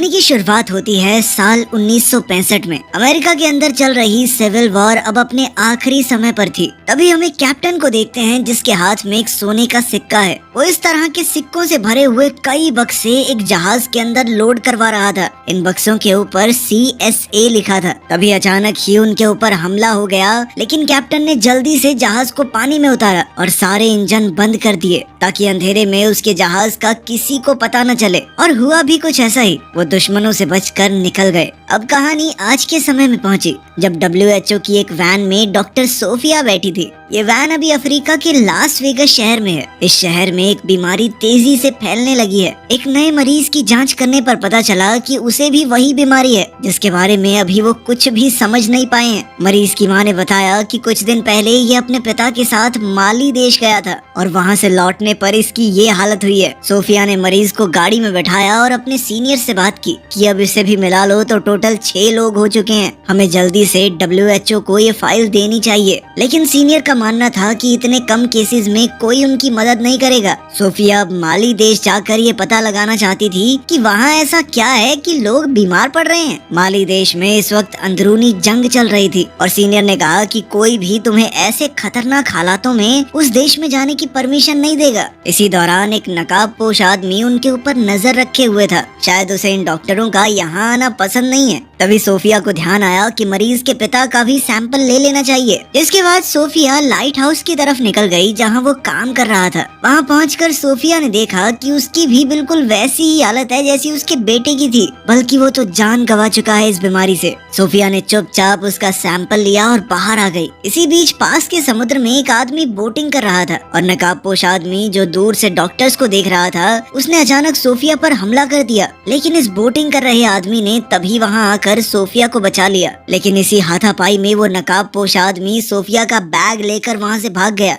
कहानी की शुरुआत होती है साल 1965 में। अमेरिका के अंदर चल रही सिविल वॉर अब अपने आखिरी समय पर थी। तभी हम एक कैप्टन को देखते हैं जिसके हाथ में एक सोने का सिक्का है। वो इस तरह के सिक्कों से भरे हुए कई बक्से एक जहाज के अंदर लोड करवा रहा था। इन बक्सों के ऊपर CSA लिखा था। तभी अचानक ही उनके ऊपर हमला हो गया, लेकिन कैप्टन ने जल्दी से जहाज को पानी में उतारा और सारे इंजन बंद कर दिए ताकि अंधेरे में उसके जहाज का किसी को पता न चले। और हुआ भी कुछ ऐसा ही, वो दुश्मनों से बचकर निकल गए। अब कहानी आज के समय में पहुंची जब WHO की एक वैन में डॉक्टर सोफिया बैठी थी। ये वैन अभी अफ्रीका के लास वेगस शहर में है। इस शहर में एक बीमारी तेजी से फैलने लगी है। एक नए मरीज की जांच करने पर पता चला कि उसे भी वही बीमारी है जिसके बारे में अभी वो कुछ भी समझ नहीं पाए हैं। मरीज की मां ने बताया कि कुछ दिन पहले ये अपने पिता के साथ माली देश गया था और वहाँ से लौटने पर इसकी ये हालत हुई है। सोफिया ने मरीज को गाड़ी में बैठाया और अपने सीनियर से बात की कि अब इसे भी मिला लो तो टोटल 6 लोग हो चुके हैं। हमें जल्दी से WHO को ये फाइल देनी चाहिए। लेकिन सीनियर का मानना था कि इतने कम केसेस में कोई उनकी मदद नहीं करेगा। सोफिया अब माली देश जाकर ये पता लगाना चाहती थी कि वहाँ ऐसा क्या है कि लोग बीमार पड़ रहे हैं। माली देश में इस वक्त अंदरूनी जंग चल रही थी और सीनियर ने कहा कि कोई भी तुम्हें ऐसे खतरनाक हालातों में उस देश में जाने की परमिशन नहीं देगा। इसी दौरान एक नकाबपोश आदमी उनके ऊपर नजर रखे हुए था। शायद उसे इन डॉक्टरों का यहाँ आना पसंद नहीं है। तभी सोफिया को ध्यान आया कि मरीज के पिता का भी सैंपल ले लेना चाहिए। इसके बाद सोफिया लाइट हाउस की तरफ निकल गई जहां वो काम कर रहा था। वहां पहुंचकर सोफिया ने देखा कि उसकी भी बिल्कुल वैसी ही हालत है जैसी उसके बेटे की थी, बल्कि वो तो जान गंवा चुका है इस बीमारी से। सोफिया ने चुपचाप उसका सैंपल लिया और बाहर आ गई। इसी बीच पास के समुद्र में एक आदमी बोटिंग कर रहा था और नकाबपोश आदमी जो दूर से डॉक्टर्स को देख रहा था उसने अचानक सोफिया पर हमला कर दिया। लेकिन इस बोटिंग कर रहे आदमी ने तभी वहां आकर सोफिया को बचा लिया। लेकिन इसी हाथापाई में वो नकाबपोश आदमी सोफिया का बैग लेकर वहां से भाग गया।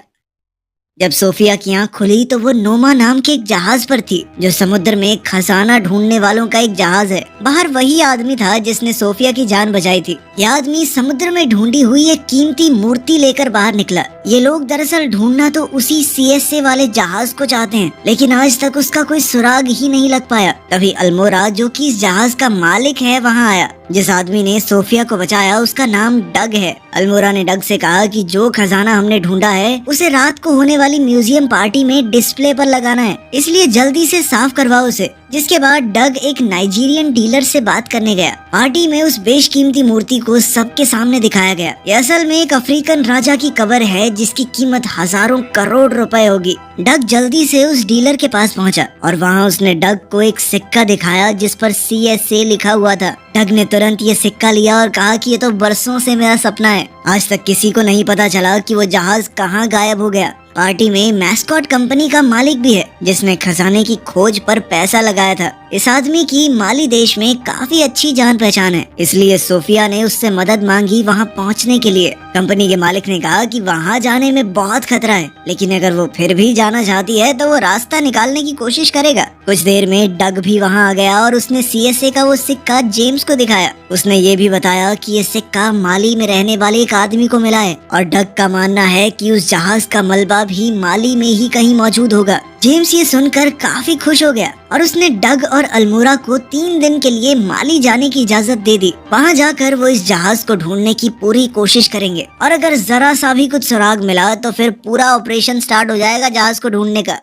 जब सोफिया की आंख खुली तो वो नोमा नाम के एक जहाज पर थी जो समुद्र में खजाना ढूंढने वालों का एक जहाज है। बाहर वही आदमी था जिसने सोफिया की जान बचाई थी। यह आदमी समुद्र में ढूंढी हुई एक कीमती मूर्ति लेकर बाहर निकला। ये लोग दरअसल ढूंढना तो उसी CSA वाले जहाज को चाहते हैं, लेकिन आज तक उसका कोई सुराग ही नहीं लग पाया। तभी अल्मोरा जो कि इस जहाज का मालिक है वहाँ आया। जिस आदमी ने सोफिया को बचाया उसका नाम डग है। अल्मोरा ने डग से कहा कि जो खजाना हमने ढूंढा है उसे रात को होने वाली म्यूजियम पार्टी में डिस्प्ले पर लगाना है, इसलिए जल्दी से साफ करवाओ उसे। जिसके बाद डग एक नाइजीरियन डीलर से बात करने गया। पार्टी में उस बेशकीमती मूर्ति को सबके सामने दिखाया गया। ये असल में एक अफ्रीकन राजा की कब्र है जिसकी कीमत हजारों करोड़ रुपए होगी। डग जल्दी से उस डीलर के पास पहुंचा और वहां उसने डग को एक सिक्का दिखाया जिस पर CSA लिखा हुआ था। डग ने तुरंत ये सिक्का लिया और कहा कि ये तो बरसों से मेरा सपना है। आज तक किसी को नहीं पता चला कि वो जहाज कहाँ गायब हो गया। पार्टी में मैस्कॉट कंपनी का मालिक भी है जिसने खजाने की खोज पर पैसा लगाया था। इस आदमी की माली देश में काफी अच्छी जान पहचान है, इसलिए सोफिया ने उससे मदद मांगी वहां पहुंचने के लिए। कंपनी के मालिक ने कहा कि वहां जाने में बहुत खतरा है, लेकिन अगर वो फिर भी जाना चाहती है तो वो रास्ता निकालने की कोशिश करेगा। कुछ देर में डग भी वहां आ गया और उसने CSA का वो सिक्का जेम्स को दिखाया। उसने ये भी बताया कि ये सिक्का माली में रहने वाले एक आदमी को मिला है और डग का मानना है कि उस जहाज का मलबा भी माली में ही कहीं मौजूद होगा। जेम्स ये सुनकर काफी खुश हो गया और उसने डग और अल्मोरा को 3 दिन के लिए माली जाने की इजाजत दे दी। वहां जाकर वो इस जहाज को ढूंढने की पूरी कोशिश करेंगे और अगर जरा सा भी कुछ सुराग मिला तो फिर पूरा ऑपरेशन स्टार्ट हो जाएगा जहाज को ढूंढने का।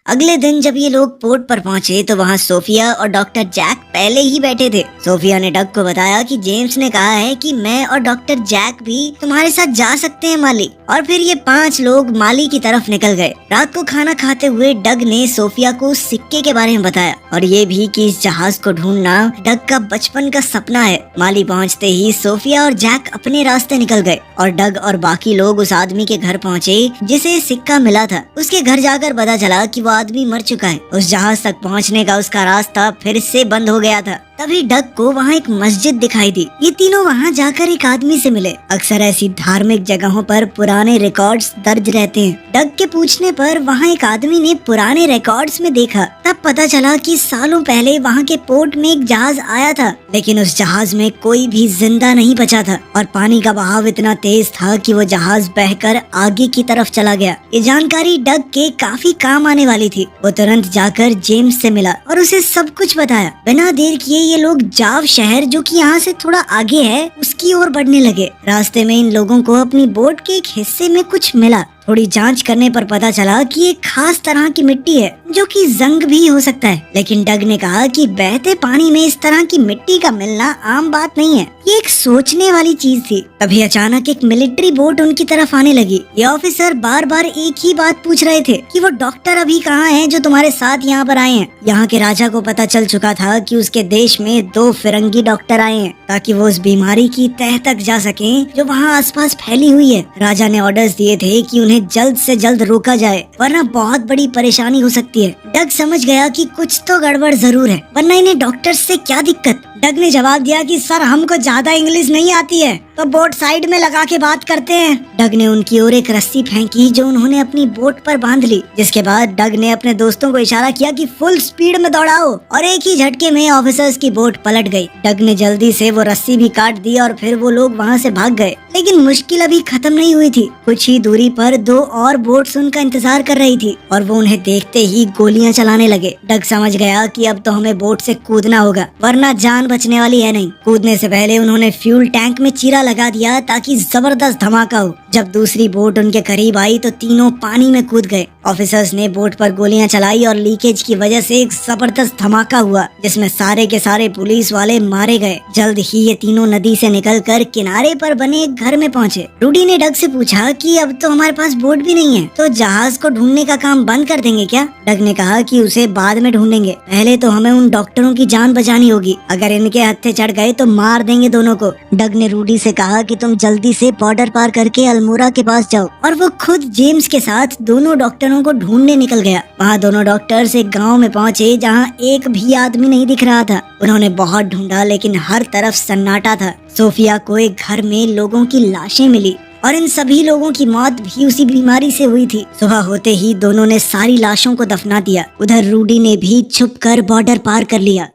अगले दिन जब ये लोग पोर्ट पर पहुंचे तो वहाँ सोफिया और डॉक्टर जैक पहले ही बैठे थे। सोफिया ने डग को बताया कि जेम्स ने कहा है कि मैं और डॉक्टर जैक भी तुम्हारे साथ जा सकते हैं माली। और फिर ये 5 लोग माली की तरफ निकल गए। रात को खाना खाते हुए डग ने सोफिया को उस सिक्के के बारे में बताया और ये भी कि इस जहाज को ढूंढना डग का बचपन का सपना है। माली पहुँचते ही सोफिया और जैक अपने रास्ते निकल गए और डग और बाकी लोग उस आदमी के घर पहुँचे जिसे सिक्का मिला था। उसके घर जाकर पता चला कि वो आदमी मर चुका है। उस जहाज तक पहुंचने का उसका रास्ता फिर से बंद हो गया था। तभी डग को वहाँ एक मस्जिद दिखाई दी। ये तीनों वहाँ जाकर एक आदमी से मिले। अक्सर ऐसी धार्मिक जगहों पर पुराने रिकॉर्ड्स दर्ज रहते हैं। डग के पूछने पर वहाँ एक आदमी ने पुराने रिकॉर्ड्स में देखा। तब पता चला कि सालों पहले वहाँ के पोर्ट में एक जहाज आया था, लेकिन उस जहाज में कोई भी जिंदा नहीं बचा था और पानी का बहाव इतना तेज था कि वो जहाज बहकर आगे की तरफ चला गया। ये जानकारी डग के काफी काम आने वाली वाली थी। वो तुरंत जाकर जेम्स से मिला और उसे सब कुछ बताया। बिना देर किए ये लोग जाव शहर, जो कि यहाँ से थोड़ा आगे है, उसकी ओर बढ़ने लगे। रास्ते में इन लोगों को अपनी बोट के एक हिस्से में कुछ मिला। थोड़ी जांच करने पर पता चला कि एक खास तरह की मिट्टी है जो कि जंग भी हो सकता है। लेकिन डग ने कहा कि बहते पानी में इस तरह की मिट्टी का मिलना आम बात नहीं है। ये एक सोचने वाली चीज थी। तभी अचानक एक मिलिट्री बोट उनकी तरफ आने लगी। ये ऑफिसर बार बार एक ही बात पूछ रहे थे कि वो डॉक्टर अभी कहाँ हैं जो तुम्हारे साथ यहाँ पर आए हैं। यहाँ के राजा को पता चल चुका था कि उसके देश में 2 फिरंगी डॉक्टर आए हैं ताकि वो उस बीमारी की तह तक जा सकें जो वहाँ आसपास फैली हुई है। राजा ने ऑर्डर्स दिए थे कि उन्हें जल्द से जल्द रोका जाए, वरना बहुत बड़ी परेशानी हो सकती है। डग समझ गया कि कुछ तो गड़बड़ जरूर है, वरना इन्हें डॉक्टर से क्या दिक्कत। डग ने जवाब दिया कि सर, हमको ज्यादा इंग्लिश नहीं आती है, तो बोट साइड में लगा के बात करते हैं। डग ने उनकी ओर एक रस्सी फेंकी जो उन्होंने अपनी बोट पर बांध ली। जिसके बाद डग ने अपने दोस्तों को इशारा किया कि फुल स्पीड में दौड़ाओ, और एक ही झटके में ऑफिसर्स की बोट पलट गई। डग ने जल्दी से वो रस्सी भी काट दी और फिर वो लोग वहाँ से भाग गए। लेकिन मुश्किल अभी खत्म नहीं हुई थी। कुछ ही दूरी पर 2 और बोट्स उनका इंतजार कर रही थी और वो उन्हें देखते ही गोलियां चलाने लगे। डग समझ गया कि अब तो हमें बोट से कूदना होगा, वरना जान बचने वाली है नहीं। कूदने से पहले उन्होंने फ्यूल टैंक में चीरा लगा दिया ताकि जबरदस्त धमाका हो। जब दूसरी बोट उनके करीब आई तो तीनों पानी में कूद गए। ऑफिसर्स ने बोट पर गोलियां चलाई और लीकेज की वजह से एक जबरदस्त धमाका हुआ जिसमें सारे के सारे पुलिस वाले मारे गए। जल्द ही ये तीनों नदी से निकलकर किनारे पर बने एक घर में पहुंचे। रूडी ने डग से पूछा कि अब तो हमारे पास बोट भी नहीं है, तो जहाज को ढूंढने का काम बंद कर देंगे क्या? डग ने कहा कि उसे बाद में ढूंढेंगे, पहले तो हमें उन डॉक्टरों की जान बचानी होगी। अगर इनके हत्थे चढ़ गए तो मार देंगे दोनों को। डग ने रूडी से कहा कि तुम जल्दी से बॉर्डर पार करके अल्मोड़ा के पास जाओ, और वो खुद जेम्स के साथ दोनों डॉक्टरों को ढूंढने निकल गया। वहाँ दोनों डॉक्टर्स एक गांव में पहुँचे जहाँ एक भी आदमी नहीं दिख रहा था। उन्होंने बहुत ढूंढा लेकिन हर तरफ सन्नाटा था। सोफिया को एक घर में लोगों की लाशें मिली और इन सभी लोगों की मौत भी उसी बीमारी से हुई थी। सुबह होते ही दोनों ने सारी लाशों को दफना दिया। उधर रूडी ने भी छुपकर बॉर्डर पार कर लिया।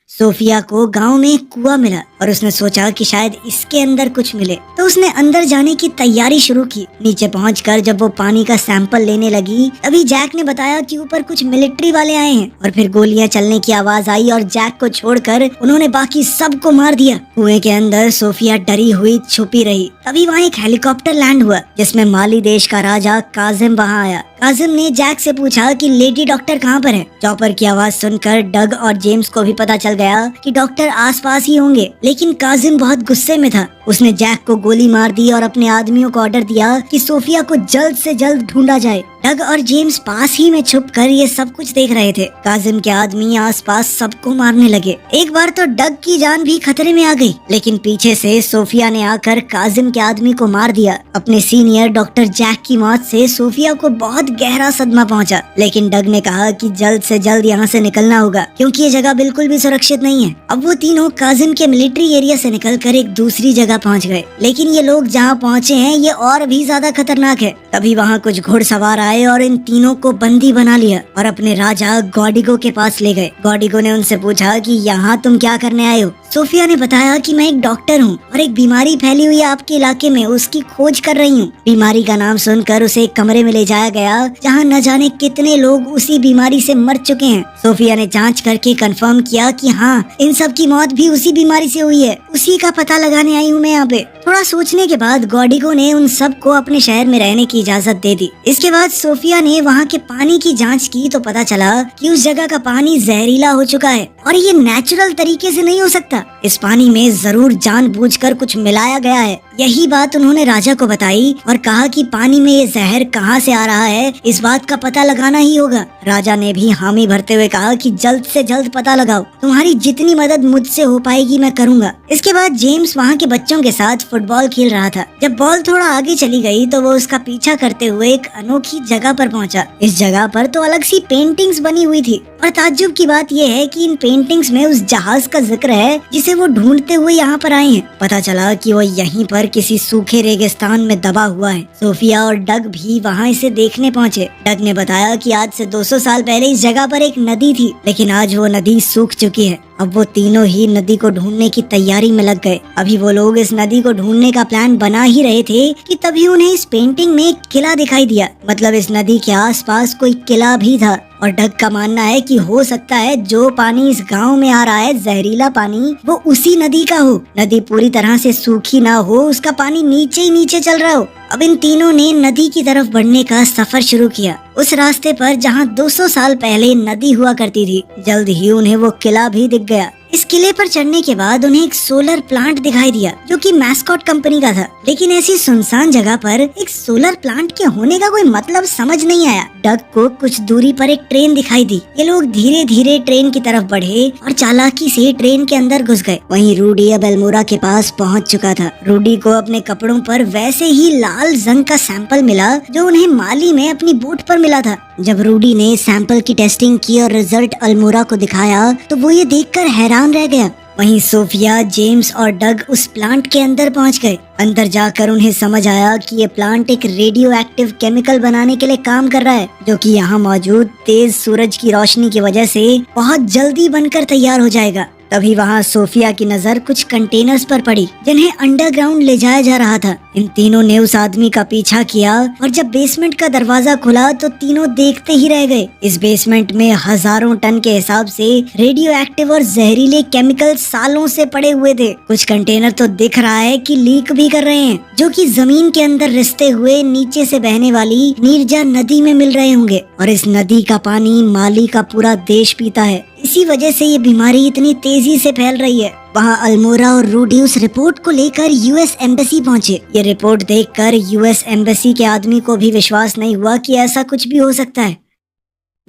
सोफिया को गांव में एक कुआं मिला और उसने सोचा कि शायद इसके अंदर कुछ मिले, तो उसने अंदर जाने की तैयारी शुरू की। नीचे पहुंचकर जब वो पानी का सैंपल लेने लगी तभी जैक ने बताया कि ऊपर कुछ मिलिट्री वाले आए हैं, और फिर गोलियां चलने की आवाज आई और जैक को छोड़कर उन्होंने बाकी सबको मार दिया। कुएं के अंदर सोफिया डरी हुई छुपी रही। तभी वहाँ एक हेलीकॉप्टर लैंड हुआ जिसमें माली देश का राजा काजिम वहाँ आया। काजिम ने जैक से पूछा कि लेडी डॉक्टर कहाँ पर है। चॉपर की आवाज सुनकर डग और जेम्स को भी पता चल गया कि डॉक्टर आसपास ही होंगे, लेकिन काजिम बहुत गुस्से में था। उसने जैक को गोली मार दी और अपने आदमियों को ऑर्डर दिया कि सोफिया को जल्द से जल्द ढूंढा जाए। डग और जेम्स पास ही में छुपकर ये सब कुछ देख रहे थे। काजिम के आदमी आसपास सबको मारने लगे। एक बार तो डग की जान भी खतरे में आ गई, लेकिन पीछे से सोफिया ने आकर काजिम के आदमी को मार दिया। अपने सीनियर डॉक्टर जैक की मौत से सोफिया को बहुत गहरा सदमा पहुंचा, लेकिन डग ने कहा कि जल्द से जल्द यहाँ से निकलना होगा क्योंकि ये जगह बिल्कुल भी सुरक्षित नहीं है। अब वो तीनों काजिम के मिलिट्री एरिया से निकलकर एक दूसरी जगह पहुंच गए, लेकिन ये लोग जहाँ पहुँचे हैं ये और भी ज्यादा खतरनाक है। तभी वहाँ कुछ घुड़सवार आए और इन तीनों को बंदी बना लिया और अपने राजा गॉडिगो के पास ले गए। गॉडिगो ने उनसे पूछा कि यहाँ तुम क्या करने आए हो? सोफिया ने बताया कि मैं एक डॉक्टर हूँ और एक बीमारी फैली हुई है आपके इलाके में, उसकी खोज कर रही हूँ। बीमारी का नाम सुनकर उसे एक कमरे में ले जाया गया जहाँ न जाने कितने लोग उसी बीमारी से मर चुके हैं। सोफिया ने जांच करके कंफर्म किया कि हाँ, इन सब की मौत भी उसी बीमारी से हुई है। उसी का पता लगाने आई हूँ मैं यहाँ पे। थोड़ा सोचने के बाद गॉडिगो ने उन सबको अपने शहर में रहने की इजाजत दे दी। इसके बाद सोफिया ने वहाँ के पानी की जांच की तो पता चला कि उस जगह का पानी जहरीला हो चुका है और ये नेचुरल तरीके से नहीं हो सकता। इस पानी में जरूर जानबूझकर कुछ मिलाया गया है। यही बात उन्होंने राजा को बताई और कहा कि पानी में ये जहर कहाँ से आ रहा है, इस बात का पता लगाना ही होगा। राजा ने भी हामी भरते हुए कहा कि जल्द से जल्द पता लगाओ, तुम्हारी जितनी मदद मुझसे हो पाएगी मैं करूँगा। इसके बाद जेम्स वहाँ के बच्चों के साथ फुटबॉल खेल रहा था। जब बॉल थोड़ा आगे चली गई तो वो उसका पीछा करते हुए एक अनोखी जगह पर पहुंचा। इस जगह पर तो अलग सी पेंटिंग्स बनी हुई थी और ताज्जुब की बात यह है कि इन पेंटिंग्स में उस जहाज का जिक्र है जिसे वो ढूंढते हुए यहाँ पर आए हैं। पता चला कि वो यहीं पर किसी सूखे रेगिस्तान में दबा हुआ है। सोफिया और डग भी वहाँ इसे देखने पहुँचे। डग ने बताया कि आज से 200 साल पहले इस जगह पर एक नदी थी, लेकिन आज वो नदी सूख चुकी है अब वो तीनों ही नदी को ढूंढने की तैयारी में लग गए। अभी वो लोग इस नदी को ढूंढने का प्लान बना ही रहे थे कि तभी उन्हें इस पेंटिंग में एक किला दिखाई दिया। मतलब इस नदी के आसपास कोई किला भी था। और डग का मानना है कि हो सकता है जो पानी इस गांव में आ रहा है, जहरीला पानी, वो उसी नदी का हो। नदी पूरी तरह से सूखी ना हो, उसका पानी नीचे ही नीचे चल रहा हो। अब इन तीनों ने नदी की तरफ बढ़ने का सफर शुरू किया, उस रास्ते पर जहां 200 साल पहले नदी हुआ करती थी। जल्द ही उन्हें वो किला भी दिख गया। इस किले पर चढ़ने के बाद उन्हें एक सोलर प्लांट दिखाई दिया जो कि मैस्कॉट कंपनी का था। लेकिन ऐसी सुनसान जगह पर एक सोलर प्लांट के होने का कोई मतलब समझ नहीं आया। डग को कुछ दूरी पर एक ट्रेन दिखाई दी। ये लोग धीरे धीरे ट्रेन की तरफ बढ़े और चालाकी से ट्रेन के अंदर घुस गए। वहीं रूडी अब अल्मोड़ा के पास पहुंच चुका था। रूडी को अपने कपड़ों पर वैसे ही लाल जंग का सैंपल मिला जो उन्हें माली में अपनी बोट पर मिला था। जब रूडी ने सैंपल की टेस्टिंग की और रिजल्ट अल्मोड़ा को दिखाया तो वो ये देखकर हैरान रह गया। वहीं सोफिया, जेम्स और डग उस प्लांट के अंदर पहुंच गए। अंदर जाकर उन्हें समझ आया कि ये प्लांट एक रेडियो एक्टिव केमिकल बनाने के लिए काम कर रहा है जो कि यहाँ मौजूद तेज सूरज की रोशनी की वजह से बहुत जल्दी बनकर तैयार हो जाएगा। तभी वहाँ सोफिया की नजर कुछ कंटेनर्स पर पड़ी जिन्हें अंडरग्राउंड ले जाया जा रहा था। इन तीनों ने उस आदमी का पीछा किया और जब बेसमेंट का दरवाजा खुला तो तीनों देखते ही रह गए। इस बेसमेंट में हजारों टन के हिसाब से रेडियो एक्टिव और जहरीले केमिकल सालों से पड़े हुए थे। कुछ कंटेनर तो दिख रहा है कि लीक भी कर रहे हैं जो कि जमीन के अंदर रिसते हुए नीचे से बहने वाली नीरजा नदी में मिल रहे होंगे। और इस नदी का पानी माली का पूरा देश पीता है। इसी वजह से ये बीमारी इतनी तेजी से फैल रही है। वहाँ अल्मोड़ा और रूडी उस रिपोर्ट को लेकर यूएस एम्बेसी पहुँचे। ये रिपोर्ट देखकर यूएस एम्बेसी के आदमी को भी विश्वास नहीं हुआ कि ऐसा कुछ भी हो सकता है।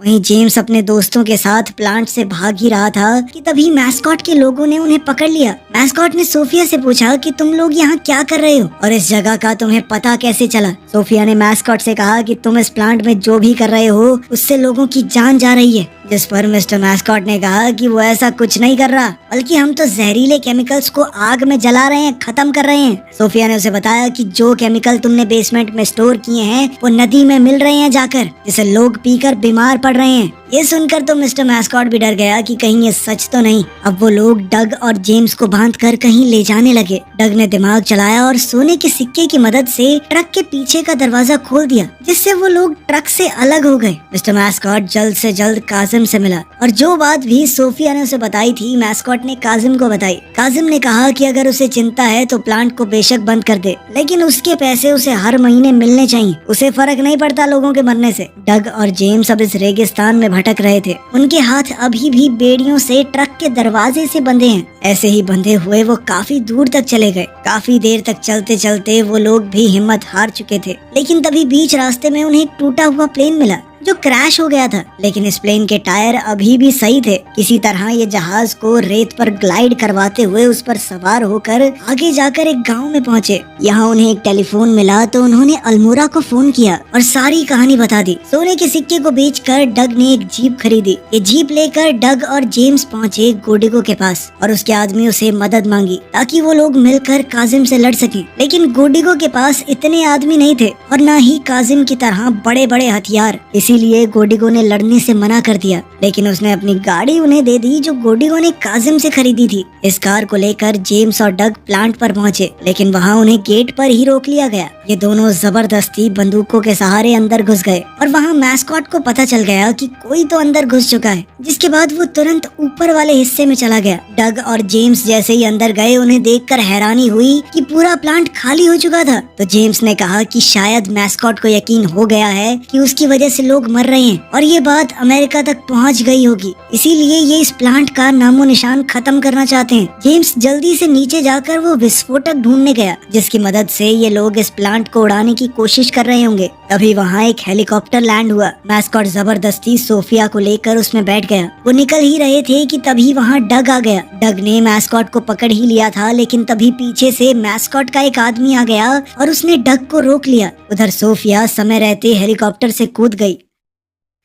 वहीं जेम्स अपने दोस्तों के साथ प्लांट से भाग ही रहा था कि तभी मैस्कॉट के लोगों ने उन्हें पकड़ लिया। मैस्कॉट ने सोफिया से पूछा कि तुम लोग यहाँ क्या कर रहे हो और इस जगह का तुम्हें पता कैसे चला। सोफिया ने मैस्कॉट से कहा कि तुम इस प्लांट में जो भी कर रहे हो उससे लोगों की जान जा रही है। जिस पर मिस्टर मैस्कॉट ने कहा कि वो ऐसा कुछ नहीं कर रहा, बल्कि हम तो जहरीले केमिकल्स को आग में जला रहे हैं, खत्म कर रहे हैं। सोफिया ने उसे बताया कि जो केमिकल तुमने बेसमेंट में स्टोर किए हैं वो नदी में मिल रहे हैं जाकर, जिसे लोग पीकर बीमार पड़ रहे हैं। ये सुनकर तो मिस्टर मैस्कॉट भी डर गया कि कहीं ये सच तो नहीं। अब वो लोग डग और जेम्स को बांधकर कहीं ले जाने लगे। डग ने दिमाग चलाया और सोने के सिक्के की मदद से ट्रक के पीछे का दरवाजा खोल दिया, जिससे वो लोग ट्रक से अलग हो गए। मिस्टर मैस्कॉट जल्द से जल्द काजिम से मिला और जो बात भी सोफिया ने उसे बताई थी मैस्कॉट ने काजिम को बताई। काजिम ने कहा कि अगर उसे चिंता है तो प्लांट को बेशक बंद कर दे, लेकिन उसके पैसे उसे हर महीने मिलने चाहिए। उसे फर्क नहीं पड़ता लोगों के मरने से। डग और जेम्स अब इस रेगिस्तान में भटक रहे थे। उनके हाथ अभी भी बेड़ियों से ट्रक के दरवाजे से बंधे हैं। ऐसे ही बंधे हुए वो काफी दूर तक चले गए। काफी देर तक चलते चलते वो लोग भी हिम्मत हार चुके थे। लेकिन तभी बीच रास्ते में उन्हें एक टूटा हुआ प्लेन मिला जो क्रैश हो गया था। लेकिन इस प्लेन के टायर अभी भी सही थे। किसी तरह ये जहाज को रेत पर ग्लाइड करवाते हुए उस पर सवार होकर आगे जाकर एक गांव में पहुंचे। यहाँ उन्हें एक टेलीफोन मिला तो उन्होंने अल्मोड़ा को फोन किया और सारी कहानी बता दी। सोने के सिक्के को बेचकर डग ने एक जीप खरीदी। ये जीप लेकर डग और जेम्स पहुंचे गोडिगो के पास और उसके आदमियों से मदद मांगी ताकि वो लोग मिलकर काजिम से लड़ सकें। लेकिन गोडिगो के पास इतने आदमी नहीं थे और न ही काजिम की तरह बड़े बड़े हथियार। इसीलिए गोडिगो ने लड़ने से मना कर दिया। लेकिन उसने अपनी गाड़ी उन्हें दे दी जो गोडिगो ने काजिम से खरीदी थी। इस कार को लेकर जेम्स और डग प्लांट पर पहुंचे, लेकिन वहाँ उन्हें गेट पर ही रोक लिया गया। ये दोनों जबरदस्ती बंदूकों के सहारे अंदर घुस गए और वहाँ मैस्कॉट को पता चल गया कि कोई तो अंदर घुस चुका है, जिसके बाद वो तुरंत ऊपर वाले हिस्से में चला गया। डग और जेम्स जैसे ही अंदर गए उन्हें देखकर हैरानी हुई कि पूरा प्लांट खाली हो चुका था। तो जेम्स ने कहा कि शायद मैस्कॉट को यकीन हो गया है कि उसकी वजह से लोग मर रहे हैं और ये बात अमेरिका तक पहुंच गई होगी, इसीलिए ये इस प्लांट का नामो निशान खत्म करना चाहते हैं। जेम्स जल्दी से नीचे जाकर वो विस्फोटक ढूंढने गया जिसकी मदद से ये लोग इस प्लांट को उड़ाने की कोशिश कर रहे होंगे। तभी वहाँ एक हेलीकॉप्टर लैंड हुआ। मैस्कॉट जबरदस्ती सोफिया को लेकर उसमें बैठ गया। वो निकल ही रहे थे कि तभी वहाँ डग आ गया। डग ने मैस्कॉट को पकड़ ही लिया था, लेकिन तभी पीछे से मैस्कॉट का एक आदमी आ गया और उसने डग को रोक लिया। उधर सोफिया समय रहते हेलीकॉप्टर से कूद गई।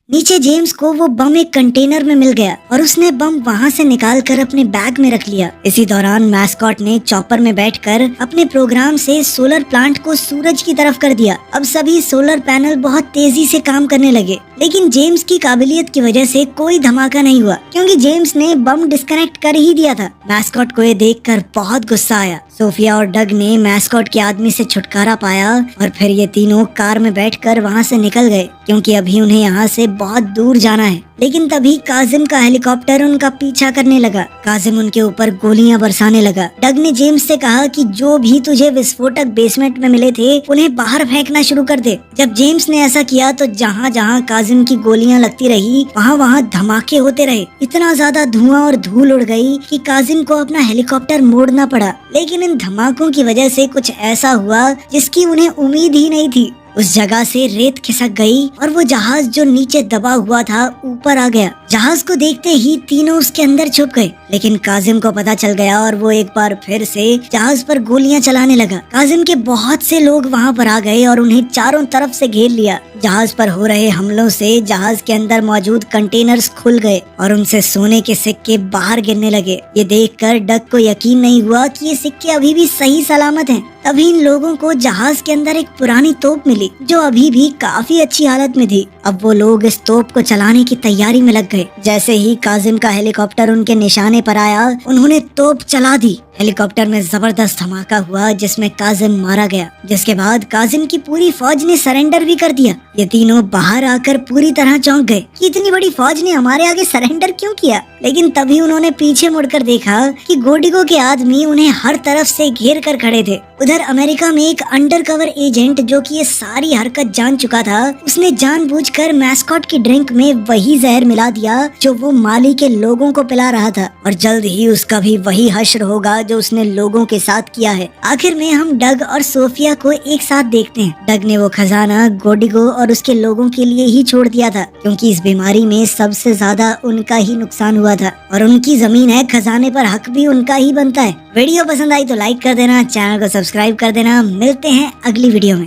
नीचे जेम्स को वो बम एक कंटेनर में मिल गया और उसने बम वहाँ से निकाल कर अपने बैग में रख लिया। इसी दौरान मैस्कॉट ने चॉपर में बैठकर अपने प्रोग्राम से सोलर प्लांट को सूरज की तरफ कर दिया। अब सभी सोलर पैनल बहुत तेजी से काम करने लगे, लेकिन जेम्स की काबिलियत की वजह से कोई धमाका नहीं हुआ क्योंकि जेम्स ने बम डिस्कनेक्ट कर ही दिया था। मैस्कॉट को ये देखकर बहुत गुस्सा आया। सोफिया और डग ने मैस्कॉट के आदमी से छुटकारा पाया और फिर ये तीनों कार में बैठकर वहाँ से निकल गए क्योंकि अभी उन्हें यहाँ से बहुत दूर जाना है। लेकिन तभी काजिम का हेलीकॉप्टर उनका पीछा करने लगा। काजिम उनके ऊपर गोलियां बरसाने लगा। डग ने जेम्स से कहा कि जो भी तुझे विस्फोटक बेसमेंट में मिले थे उन्हें बाहर फेंकना शुरू कर दे। जब जेम्स ने ऐसा किया तो जहाँ जहाँ काजिम की गोलियां लगती रही वहाँ वहाँ धमाके होते रहे। इतना ज्यादा धुआं और धूल उड़ गई कि काजिम को अपना हेलीकॉप्टर मोड़ना पड़ा। लेकिन इन धमाकों की वजह से कुछ ऐसा हुआ जिसकी उन्हें उम्मीद ही नहीं थी। उस जगह से रेत खिसक गई और वो जहाज जो नीचे दबा हुआ था ऊपर आ गया। जहाज को देखते ही तीनों उसके अंदर छुप गए, लेकिन काजिम को पता चल गया और वो एक बार फिर से जहाज पर गोलियां चलाने लगा। काजिम के बहुत से लोग वहां पर आ गए और उन्हें चारों तरफ से घेर लिया। जहाज पर हो रहे हमलों से जहाज के अंदर मौजूद कंटेनर्स खुल गए और उनसे सोने के सिक्के बाहर गिरने लगे। ये देखकर डग को यकीन नहीं हुआ कि ये सिक्के अभी भी सही सलामत हैं। तभी इन लोगों को जहाज के अंदर एक पुरानी तोप मिली जो अभी भी काफी अच्छी हालत में थी। अब वो लोग इस तोप को चलाने की तैयारी में लग गए। जैसे ही काजिम का हेलीकॉप्टर उनके निशाने पर आया उन्होंने तोप चला दी। हेलीकॉप्टर में जबरदस्त धमाका हुआ जिसमें काजिम मारा गया, जिसके बाद काजिम की पूरी फौज ने सरेंडर भी कर दिया। ये तीनों बाहर आकर पूरी तरह चौंक गए कि इतनी बड़ी फौज ने हमारे आगे सरेंडर क्यों किया। लेकिन तभी उन्होंने पीछे मुड़कर देखा कि गोडिगो के आदमी उन्हें हर तरफ से घेर कर खड़े थे। उधर अमेरिका में एक अंडरकवर एजेंट जो कि ये सारी हरकत जान चुका था, उसने जानबूझकर मैस्कॉट की ड्रिंक में वही जहर मिला दिया जो वो माली के लोगों को पिला रहा था और जल्द ही उसका भी वही हश्र होगा जो उसने लोगों के साथ किया है। आखिर में हम डग और सोफिया को एक साथ देखते हैं। डग ने वो खजाना गोडिगो और उसके लोगों के लिए ही छोड़ दिया था क्योंकि इस बीमारी में सबसे ज्यादा उनका ही नुकसान हुआ था और उनकी जमीन है, खजाने पर हक भी उनका ही बनता है। वीडियो पसंद आई तो लाइक कर देना, चैनल को सब्सक्राइब कर देना। मिलते हैं अगली वीडियो में।